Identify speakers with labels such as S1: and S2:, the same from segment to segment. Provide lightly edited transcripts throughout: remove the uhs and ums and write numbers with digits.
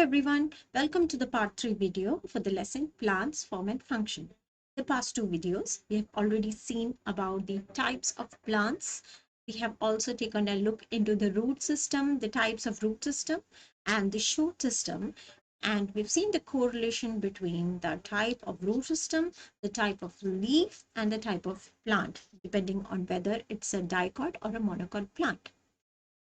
S1: everyone, welcome to the part 3 video for the lesson Plants, Form and Function. The past two videos, we have already seen about the types of plants. We have also taken a look into the root system, the types of root system and the shoot system. And we've seen the correlation between the type of root system, the type of leaf and the type of plant, depending on whether it's a dicot or a monocot plant.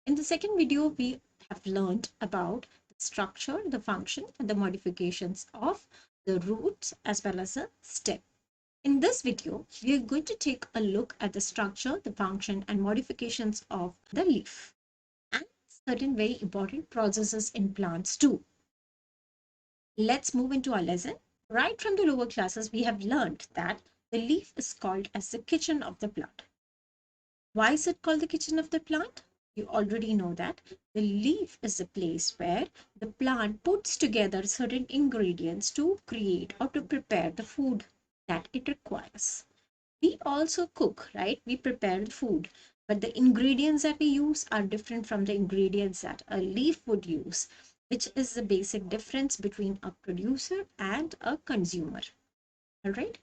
S1: In the second video, we have learned about the structure, the function, and the modifications of the roots as well as the stem. In this video, we are going to take a look at the structure, the function, and modifications of the leaf, and certain very important processes in plants too. Let's move into our lesson. Right from the lower classes, we have learned that the leaf is called as the kitchen of the plant. Why is it called the kitchen of the plant? You already know that the leaf is a place where the plant puts together certain ingredients to create or to prepare the food that it requires. We also cook, right? We prepare the food, but the ingredients that we use are different from the ingredients that a leaf would use, which is the basic difference between a producer and a consumer. All right.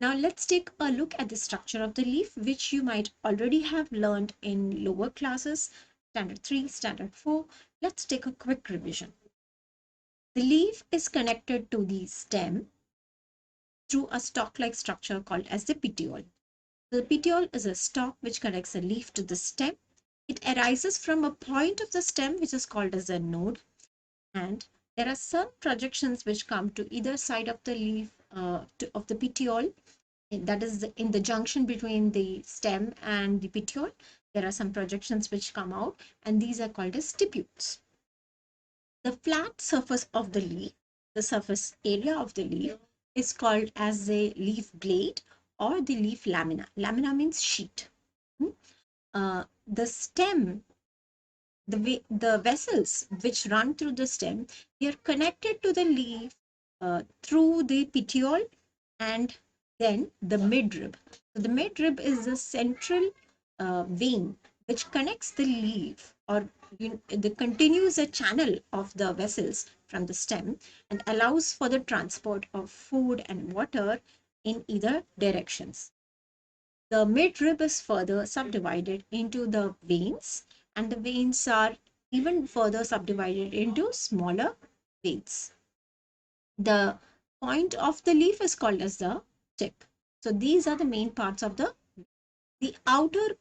S1: Now let's take a look at the structure of the leaf, which you might already have learned in lower classes, standard 3, standard 4. Let's take a quick revision. The leaf is connected to the stem through a stalk-like structure called as the petiole. The petiole is a stalk which connects the leaf to the stem. It arises from a point of the stem which is called as a node, and there are some projections which come to either side of the leaf of the petiole. That is in the junction between the stem and the petiole. There are some projections which come out, and these are called as stipules. The flat surface of the leaf, the surface area of the leaf, is called as the leaf blade or the leaf lamina. Lamina means sheet. The stem, the vessels which run through the stem, they are connected to the leaf through the petiole and then the midrib. So the midrib is the central vein which connects the leaf, or the continues a channel of the vessels from the stem and allows for the transport of food and water in either directions. The midrib is further subdivided into the veins, and the veins are even further subdivided into smaller veins. The point of the leaf is called as the tip. So these are the main parts of the outer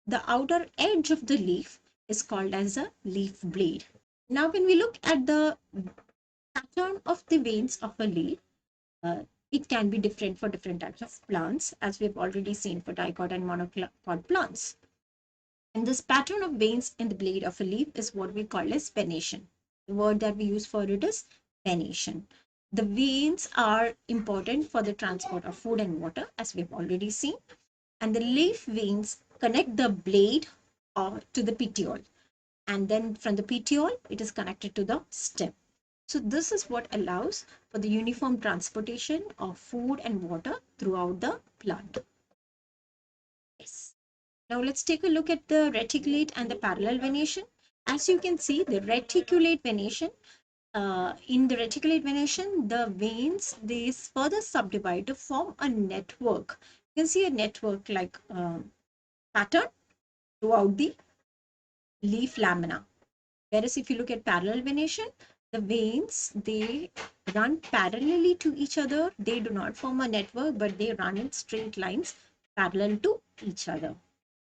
S1: the outer edge of the leaf is called as a leaf blade. Now when we look at the pattern of the veins of a leaf, uh, it can be different for different types of plants, as we've already seen for dicot and monocot plants. And this pattern of veins in the blade of a leaf is what we call as venation. The word that we use for it is venation. The veins are important for the transport of food and water, as we've already seen. And the leaf veins connect the blade to the petiole. And then from the petiole, it is connected to the stem. So this is what allows for the uniform transportation of food and water throughout the plant. Yes. Now let's take a look at the reticulate and the parallel venation. As you can see, the reticulate venation, in the reticulate venation, the veins, they further subdivide to form a network. You can see a network like pattern throughout the leaf lamina. Whereas if you look at parallel venation, the veins, they run parallelly to each other. They do not form a network, but they run in straight lines parallel to each other.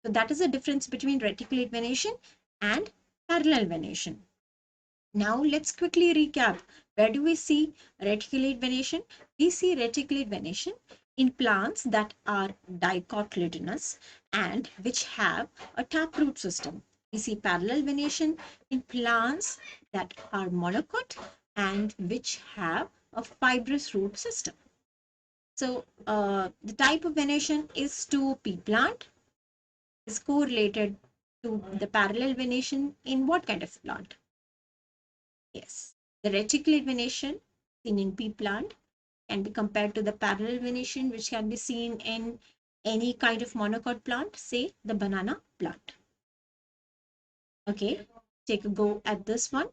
S1: So that is the difference between reticulate venation and parallel venation. Now let's quickly recap. Where do we see reticulate venation? We see reticulate venation in plants that are dicotyledonous and which have a taproot system. We see parallel venation in plants that are monocot and which have a fibrous root system. So the type of venation is to pea plant, is correlated to the parallel venation in what kind of plant? Yes, the reticulate venation seen in pea plant can be compared to the parallel venation which can be seen in any kind of monocot plant, say the banana plant. Okay, take a go at this one.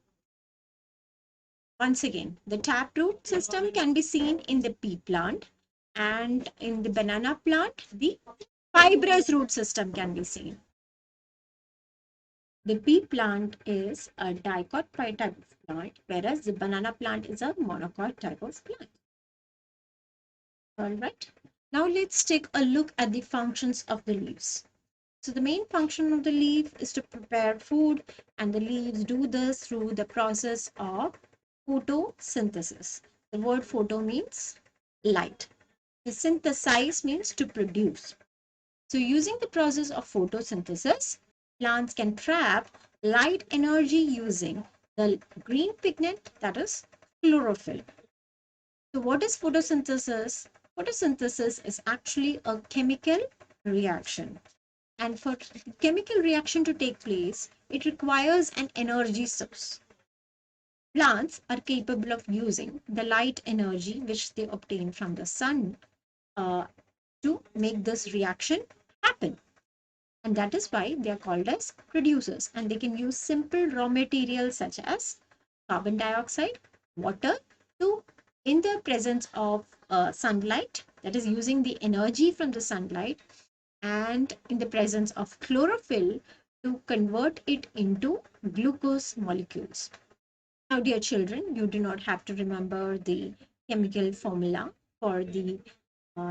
S1: Once again, the taproot system can be seen in the pea plant, and in the banana plant, the fibrous root system can be seen. The pea plant is a dicot type of plant, whereas the banana plant is a monocot type of plant. All right. Now let's take a look at the functions of the leaves. So the main function of the leaf is to prepare food, and the leaves do this through the process of photosynthesis. The word photo means light. The synthesize means to produce. So using the process of photosynthesis, plants can trap light energy using the green pigment, that is chlorophyll. So what is photosynthesis? Photosynthesis is actually a chemical reaction. And for chemical reaction to take place, it requires an energy source. Plants are capable of using the light energy which they obtain from the sun uh, to make this reaction happen. And that is why they are called as producers. And they can use simple raw materials such as carbon dioxide, water to, in the presence of sunlight, that is using the energy from the sunlight, and in the presence of chlorophyll to convert it into glucose molecules. Now, dear children, you do not have to remember the chemical formula for the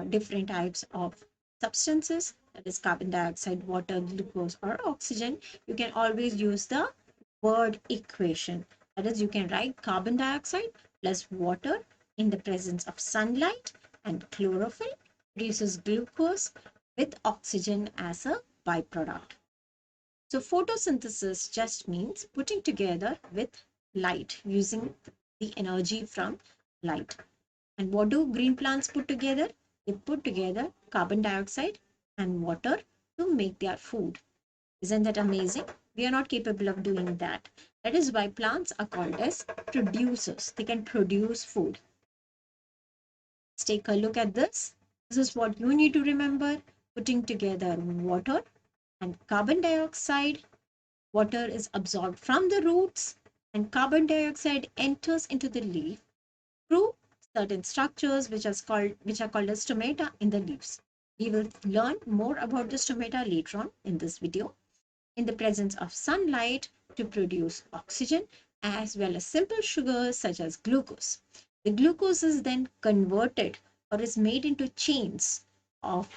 S1: different types of substances, that is carbon dioxide, water, glucose, or oxygen. You can always use the word equation. That is, you can write carbon dioxide plus water in the presence of sunlight, and chlorophyll produces glucose with oxygen as a byproduct. So photosynthesis just means putting together with light, using the energy from light. And what do green plants put together? They put together carbon dioxide and water to make their food. Isn't that amazing? We are not capable of doing that. That is why plants are called as producers. They can produce food. Let's take a look at this. This is what you need to remember. Putting together water and carbon dioxide. Water is absorbed from the roots, and carbon dioxide enters into the leaf through certain structures which are called as stomata in the leaves. We will learn more about the stomata later on in this video. In the presence of sunlight to produce oxygen as well as simple sugars such as glucose. The glucose is then converted or is made into chains of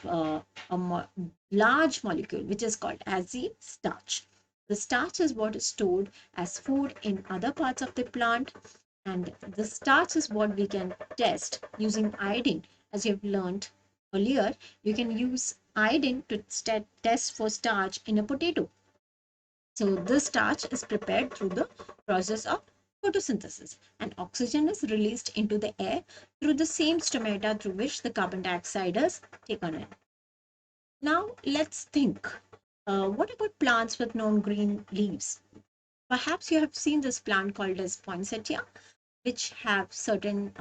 S1: large molecule which is called as the starch. The starch is what is stored as food in other parts of the plant, and the starch is what we can test using iodine. As you've learned earlier, you can use iodine to test for starch in a potato. So this starch is prepared through the process of photosynthesis, and oxygen is released into the air through the same stomata through which the carbon dioxide is taken in. Now let's think. What about plants with non-green leaves? Perhaps you have seen this plant called as poinsettia, which have certain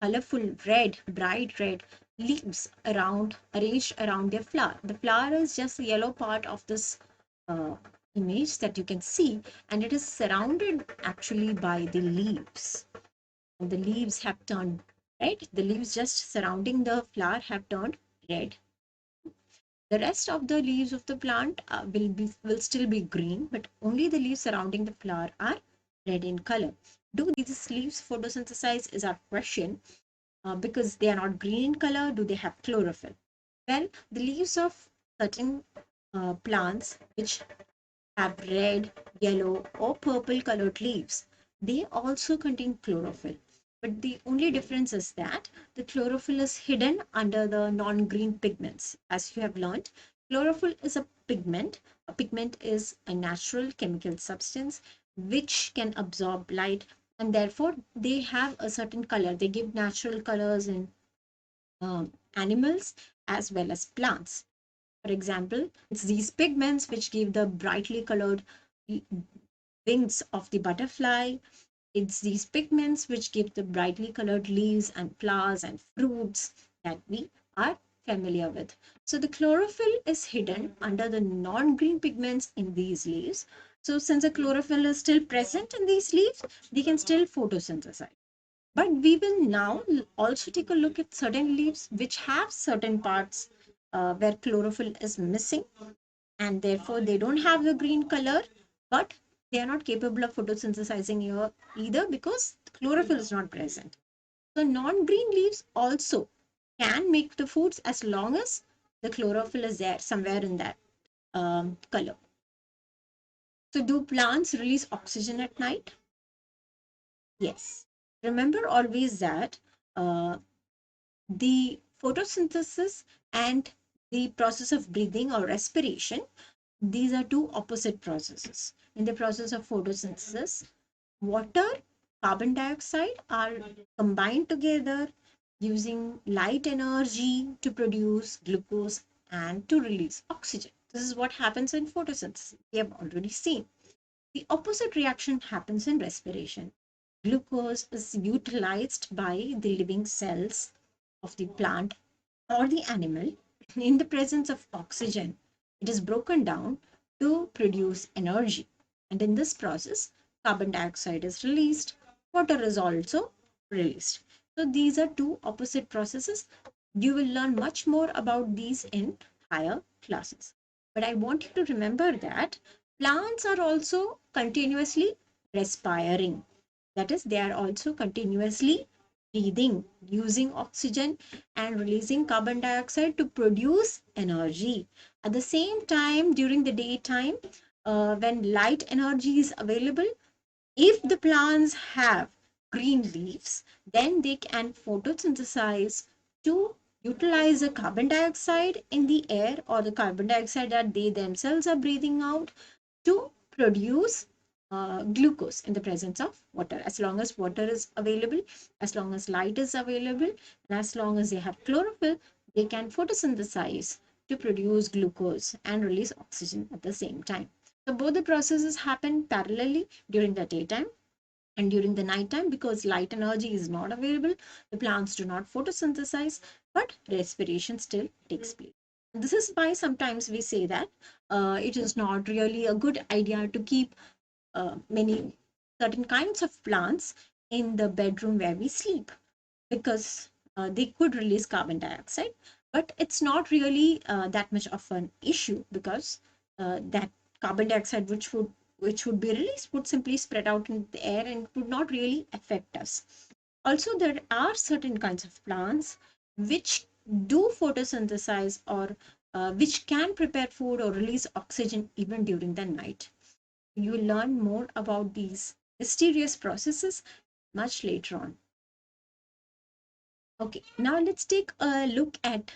S1: colorful red, bright red leaves around arranged around their flower. The flower is just the yellow part of this uh, image that you can see, and it is surrounded actually by the leaves. And the leaves have turned right. The leaves just surrounding the flower have turned red. The rest of the leaves of the plant will still be green, but only the leaves surrounding the flower are red in color. Do these leaves photosynthesize is our question, because they are not green in color. Do they have chlorophyll? Well, the leaves of certain plants which have red, yellow, or purple colored leaves, they also contain chlorophyll. But the only difference is that the chlorophyll is hidden under the non-green pigments. As you have learned, chlorophyll is a pigment. A pigment is a natural chemical substance which can absorb light, and therefore they have a certain color. They give natural colors in animals as well as plants. For example, it's these pigments which give the brightly colored wings of the butterfly. It's these pigments which give the brightly colored leaves and flowers and fruits that we are familiar with. So the chlorophyll is hidden under the non-green pigments in these leaves, So since the chlorophyll is still present in these leaves, they can still photosynthesize. But we will now also take a look at certain leaves which have certain parts where chlorophyll is missing, and therefore they don't have the green color, but they are not capable of photosynthesizing here either because chlorophyll is not present. So non-green leaves also can make the foods as long as the chlorophyll is there somewhere in that color. So do plants release oxygen at night? Yes. Remember always that uh, the photosynthesis and the process of breathing or respiration, these are two opposite processes. In the process of photosynthesis, water, carbon dioxide are combined together using light energy to produce glucose and to release oxygen. This is what happens in photosynthesis. We have already seen. The opposite reaction happens in respiration. Glucose is utilized by the living cells of the plant or the animal. In the presence of oxygen, it is broken down to produce energy. And in this process, carbon dioxide is released, water is also released. So these are two opposite processes. You will learn much more about these in higher classes. But I want you to remember that plants are also continuously respiring. That is, they are also continuously breathing, using oxygen and releasing carbon dioxide to produce energy. At the same time, during the daytime, when light energy is available, if the plants have green leaves, then they can photosynthesize to utilize the carbon dioxide in the air or the carbon dioxide that they themselves are breathing out to produce glucose in the presence of water. As long as water is available, as long as light is available, and as long as they have chlorophyll, they can photosynthesize to produce glucose and release oxygen at the same time. So both the processes happen parallelly during the daytime and during the nighttime. Because light energy is not available, the plants do not photosynthesize, but respiration still takes place. This is why sometimes we say that it is not really a good idea to keep many certain kinds of plants in the bedroom where we sleep, because they could release carbon dioxide, but it's not really that much of an issue, because that carbon dioxide which would be released would simply spread out in the air and would not really affect us. Also, there are certain kinds of plants which do photosynthesize, or which can prepare food or release oxygen even during the night. You will learn more about these mysterious processes much later on. Okay, now let's take a look at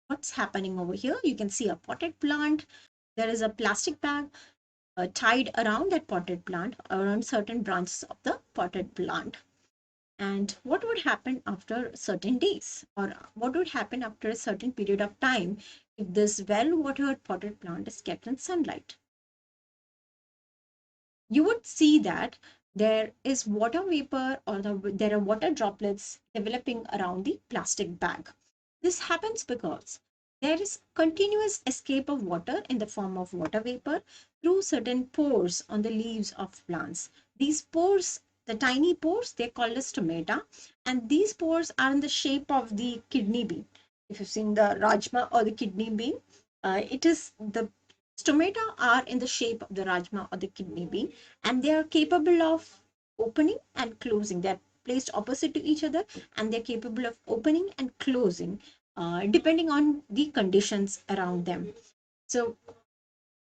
S1: what's happening over here. You can see a potted plant. There is a plastic bag tied around that potted plant, around certain branches of the potted plant. And what would happen after certain days, or what would happen after a certain period of time if this well-watered potted plant is kept in sunlight? You would see that there is water vapor, or there are water droplets developing around the plastic bag. This happens because there is continuous escape of water in the form of water vapor through certain pores on the leaves of plants. These pores, the tiny pores, they're called as stomata, and these pores are in the shape of the kidney bean. If you've seen the rajma or the kidney bean, it is the stomata are in the shape of the rajma or the kidney bean, and they are capable of opening and closing. They're placed opposite to each other, and they're capable of opening and closing depending on the conditions around them. So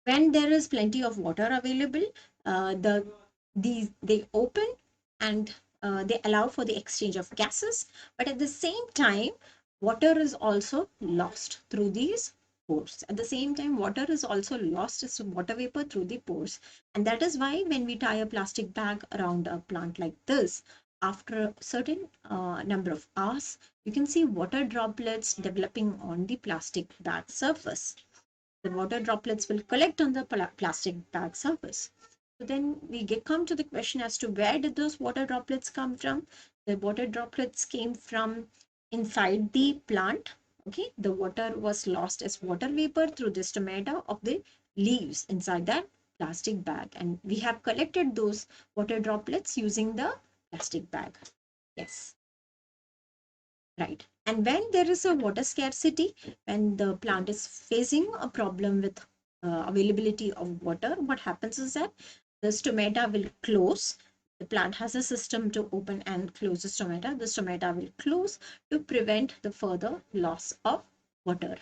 S1: when there is plenty of water available, they open, and they allow for the exchange of gases. But at the same time, water is also lost through these pores. At the same time, water is also lost as water vapor through the pores. And that is why when we tie a plastic bag around a plant like this, after a certain number of hours, you can see water droplets developing on the plastic bag surface. The water droplets will collect on the plastic bag surface. So then come to the question as to where did those water droplets come from? The water droplets came from inside the plant. Okay, the water was lost as water vapor through the stomata of the leaves inside that plastic bag, and we have collected those water droplets using the plastic bag. Yes, right. And when there is a water scarcity, when the plant is facing a problem with availability of water, what happens is that the stomata will close. The plant has a system to open and close the stomata. The stomata will close to prevent the further loss of water.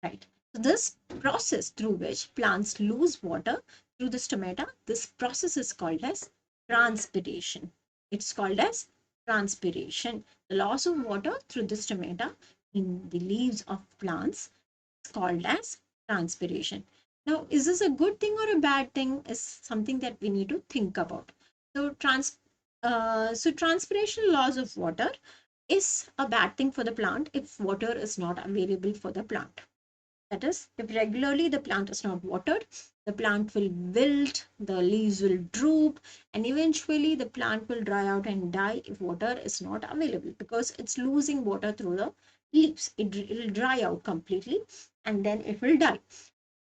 S1: Right. So this process through which plants lose water through the stomata, this process is called as transpiration. It's called as transpiration. The loss of water through the stomata in the leaves of plants is called as transpiration. Now, is this a good thing or a bad thing is something that we need to think about. So, transpiration loss of water is a bad thing for the plant if water is not available for the plant. That is, if regularly the plant is not watered, the plant will wilt, the leaves will droop, and eventually the plant will dry out and die if water is not available, because it's losing water through the leaves. It will dry out completely and then it will die.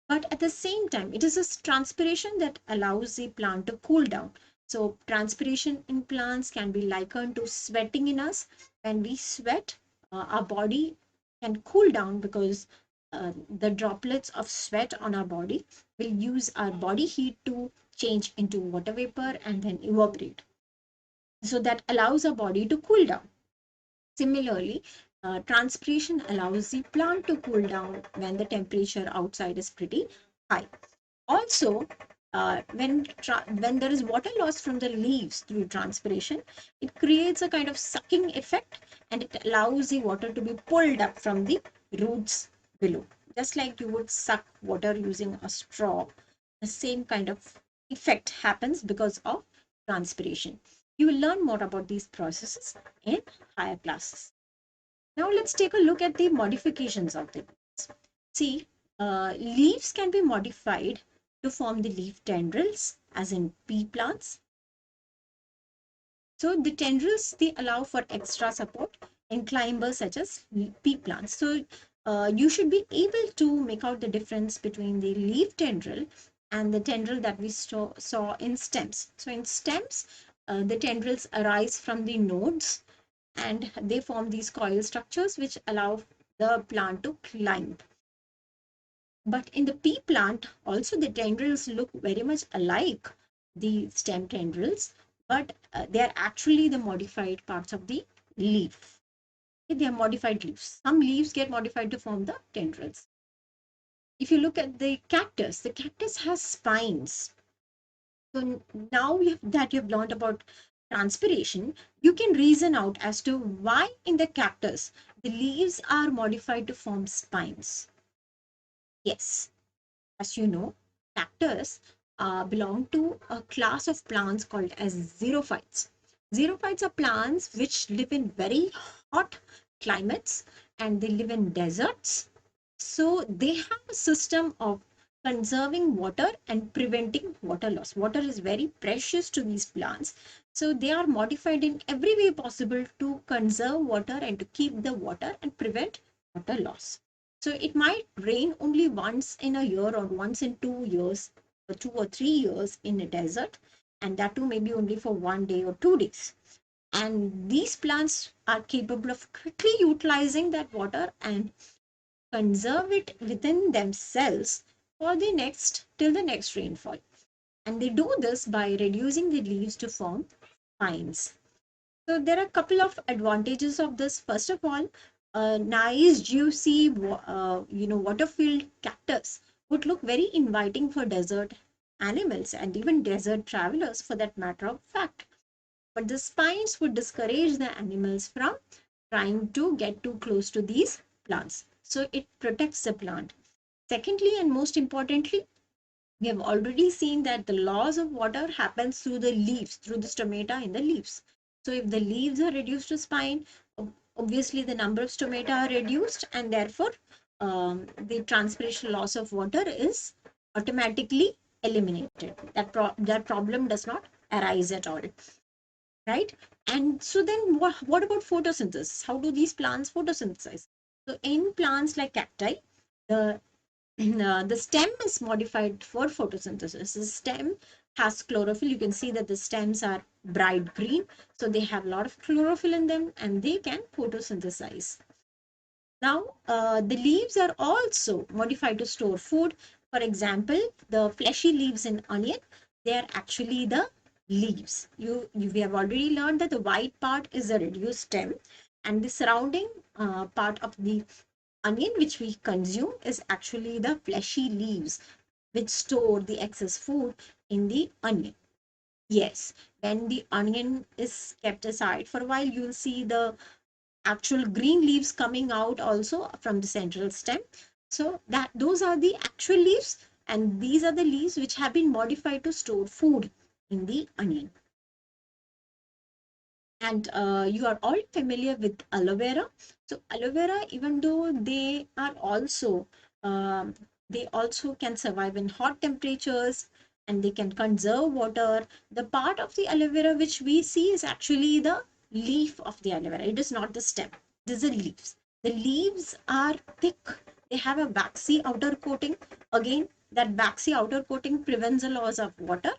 S1: But at the same time, it is a transpiration that allows the plant to cool down. So transpiration in plants can be likened to sweating in us. When we sweat, our body can cool down because the droplets of sweat on our body will use our body heat to change into water vapor and then evaporate. So that allows our body to cool down. Similarly, transpiration allows the plant to cool down when the temperature outside is pretty high. Also, when there is water loss from the leaves through transpiration, it creates a kind of sucking effect, and it allows the water to be pulled up from the roots below. Just like you would suck water using a straw, the same kind of effect happens because of transpiration. You will learn more about these processes in higher classes. Now let's take a look at the modifications of the leaves. See, leaves can be modified to form the leaf tendrils, as in pea plants. So the tendrils, they allow for extra support in climbers such as pea plants. So you should be able to make out the difference between the leaf tendril and the tendril that we saw in stems. So in stems, the tendrils arise from the nodes and they form these coil structures which allow the plant to climb. But in the pea plant, also the tendrils look very much alike the stem tendrils, but they are actually the modified parts of the leaf. Okay, they are modified leaves. Some leaves get modified to form the tendrils. If you look at the cactus has spines. So now that you've learned about transpiration, you can reason out as to why in the cactus the leaves are modified to form spines. Yes, as you know, cactus belong to a class of plants called as xerophytes. Xerophytes are plants which live in very hot climates and they live in deserts. So they have a system of conserving water and preventing water loss. Water is very precious to these plants. So they are modified in every way possible to conserve water and to keep the water and prevent water loss. So it might rain only once in a year or once in 2 years or 2 or 3 years in a desert, and that too maybe only for 1 day or 2 days. And these plants are capable of quickly utilizing that water and conserve it within themselves for the next till the next rainfall. And they do this by reducing the leaves to form spines. So there are a couple of advantages of this. First of all, a nice juicy water-filled cactus would look very inviting for desert animals and even desert travelers for that matter of fact. But the spines would discourage the animals from trying to get too close to these plants. So it protects the plant. Secondly, and most importantly, we have already seen that the loss of water happens through the leaves, through the stomata in the leaves. So if the leaves are reduced to spine, obviously the number of stomata are reduced, and therefore the transpiration loss of water is automatically eliminated. That problem does not arise at all, right? And so then what about photosynthesis? How do these plants photosynthesize? So in plants like cacti, the the stem is modified for photosynthesis. The stem has chlorophyll. You can see that the stems are bright green. So they have a lot of chlorophyll in them and they can photosynthesize. Now, the leaves are also modified to store food. For example, the fleshy leaves in onion, they are actually the leaves. We have already learned that the white part is a reduced stem and the surrounding part of the onion which we consume is actually the fleshy leaves which store the excess food in the onion. Yes, when the onion is kept aside for a while, you'll see the actual green leaves coming out also from the central stem. So that those are the actual leaves, and these are the leaves which have been modified to store food in the onion. And you are all familiar with aloe vera. So aloe vera, even though um, they also can survive in hot temperatures and they can conserve water. The part of the aloe vera which we see is actually the leaf of the aloe vera. It is not the stem. These are leaves. The leaves are thick. They have a waxy outer coating. Again, that waxy outer coating prevents the loss of water,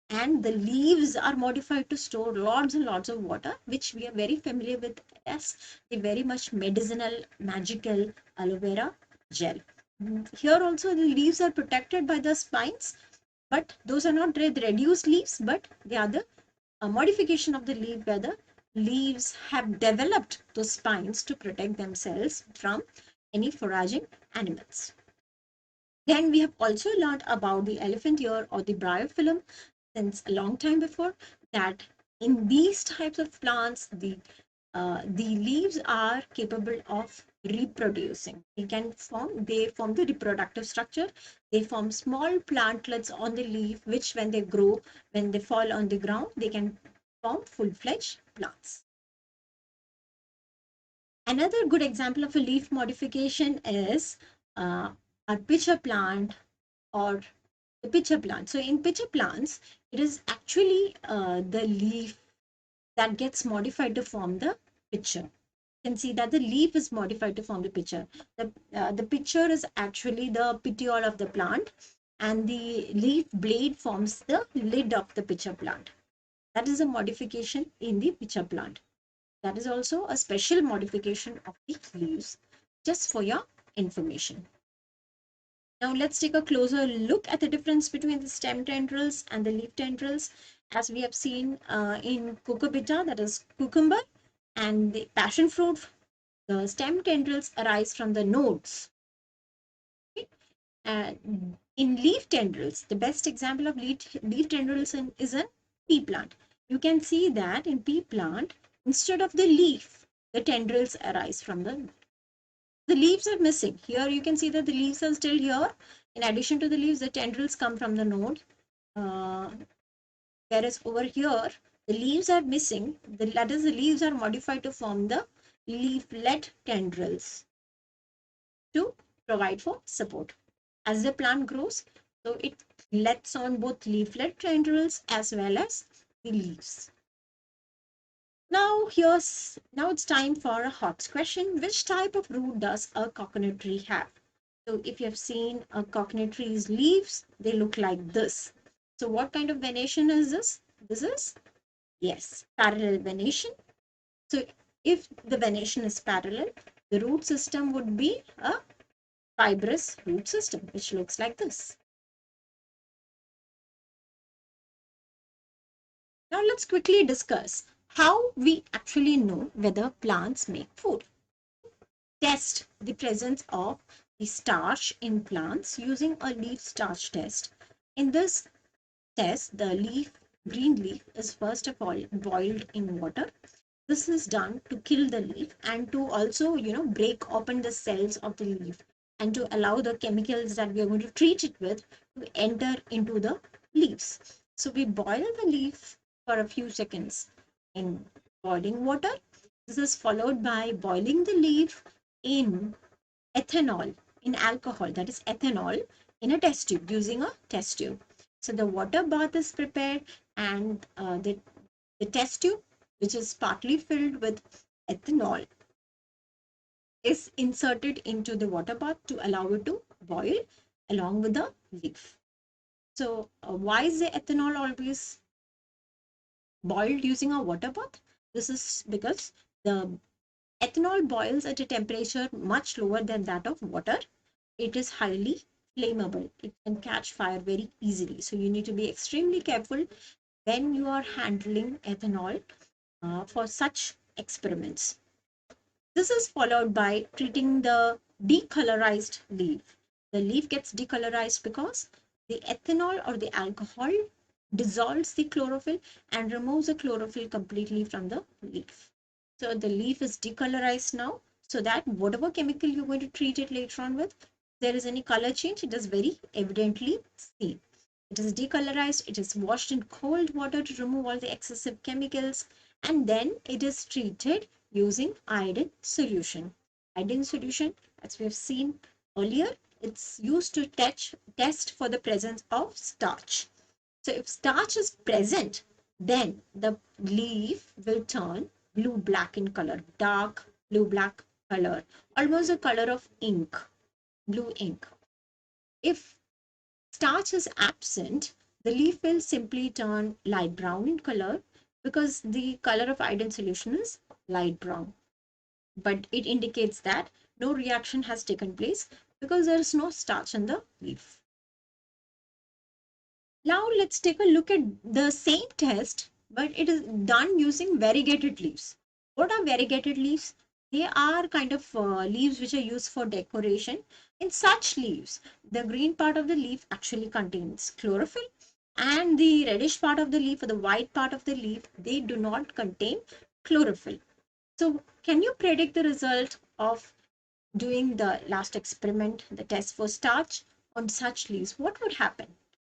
S1: and the leaves are modified to store lots and lots of water, which we are very familiar with as the very much medicinal, magical aloe vera gel. Here also the leaves are protected by the spines, but those are not the reduced leaves, but they are the modification of the leaf where the leaves have developed those spines to protect themselves from any foraging animals. Then we have also learned about the elephant ear or the bryophyllum since a long time before, that in these types of plants, the leaves are capable of reproducing. They form the reproductive structure. They form small plantlets on the leaf, which when they grow, when they fall on the ground, they can form full-fledged plants. Another good example of a leaf modification is a pitcher plant or the pitcher plant. So in pitcher plants, it is actually the leaf that gets modified to form the pitcher. You can see that the leaf is modified to form the pitcher. The pitcher is actually the petiole of the plant, and the leaf blade forms the lid of the pitcher plant. That is a modification in the pitcher plant. That is also a special modification of the leaves, just for your information. Now let's take a closer look at the difference between the stem tendrils and the leaf tendrils. As we have seen in cucurbita, that is cucumber, and the passion fruit, the stem tendrils arise from the nodes. Okay? In leaf tendrils, the best example of leaf tendrils is a pea plant. You can see that in pea plant, instead of the leaf, the tendrils arise from the leaves are missing. Here you can see that the leaves are still here. In addition to the leaves, the tendrils come from the node. Uh, Whereas over here, the leaves are missing. That is, the leaves are modified to form the leaflet tendrils to provide for support. As the plant grows, so it lets on both leaflet tendrils as well as the leaves. Now it's time for a hot question. Which type of root does a coconut tree have? So if you have seen a coconut tree's leaves, they look like this. So what kind of venation is this? This is, yes, parallel venation. So if the venation is parallel, the root system would be a fibrous root system, which looks like this. Now let's quickly discuss how we actually know whether plants make food. Test the presence of the starch in plants using a leaf starch test. In this test, the green leaf is first of all boiled in water. This is done to kill the leaf and to also, break open the cells of the leaf and to allow the chemicals that we are going to treat it with to enter into the leaves. So we boil the leaf for a few seconds in boiling water. This is followed by boiling the leaf in ethanol, in alcohol, that is ethanol, in a test tube, using a test tube. So the water bath is prepared, and the test tube, which is partly filled with ethanol, is inserted into the water bath to allow it to boil. along with the leaf. So why is the ethanol always boiled using a water bath? This is because the ethanol boils at a temperature much lower than that of water. It is highly flammable. It can catch fire very easily. So you need to be extremely careful when you are handling ethanol for such experiments. This is followed by treating the decolorized leaf. The leaf gets decolorized because the ethanol or the alcohol dissolves the chlorophyll and removes the chlorophyll completely from the leaf. So the leaf is decolorized now, so that whatever chemical you're going to treat it later on with, if there is any color change, it is very evidently seen. It is decolorized, it is washed in cold water to remove all the excessive chemicals, and then it is treated using iodine solution. Iodine solution, as we have seen earlier, it's used to test for the presence of starch. So if starch is present, then the leaf will turn blue-black in color, dark blue-black color, almost the color of ink, blue ink. If starch is absent, the leaf will simply turn light brown in color because the color of iodine solution is light brown. But it indicates that no reaction has taken place because there is no starch in the leaf. Now let's take a look at the same test, but it is done using variegated leaves. What are variegated leaves? They are kind of leaves which are used for decoration. In such leaves, the green part of the leaf actually contains chlorophyll, and the reddish part of the leaf or the white part of the leaf, they do not contain chlorophyll. So can you predict the result of doing the last experiment, the test for starch on such leaves? What would happen?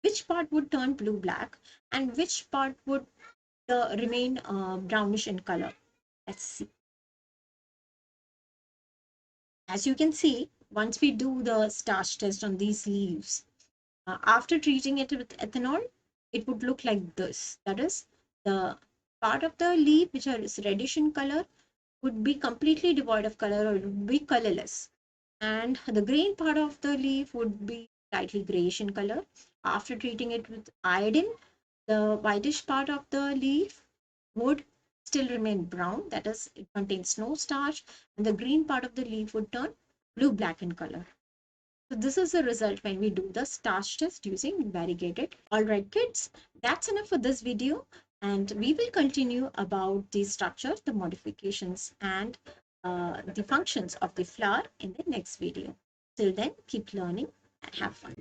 S1: Which part would turn blue black and which part would remain brownish in color? Let's see. As you can see, once we do the starch test on these leaves, after treating it with ethanol, it would look like this. That is, the part of the leaf which is reddish in color would be completely devoid of color or would be colorless. And the green part of the leaf would be slightly grayish in color. After treating it with iodine, the whitish part of the leaf would still remain brown, that is, it contains no starch, and the green part of the leaf would turn blue-black in color. So this is the result when we do the starch test using variegated. All right, kids, that's enough for this video. And we will continue about the structure, the modifications, and the functions of the flower in the next video. Till then, keep learning and have fun.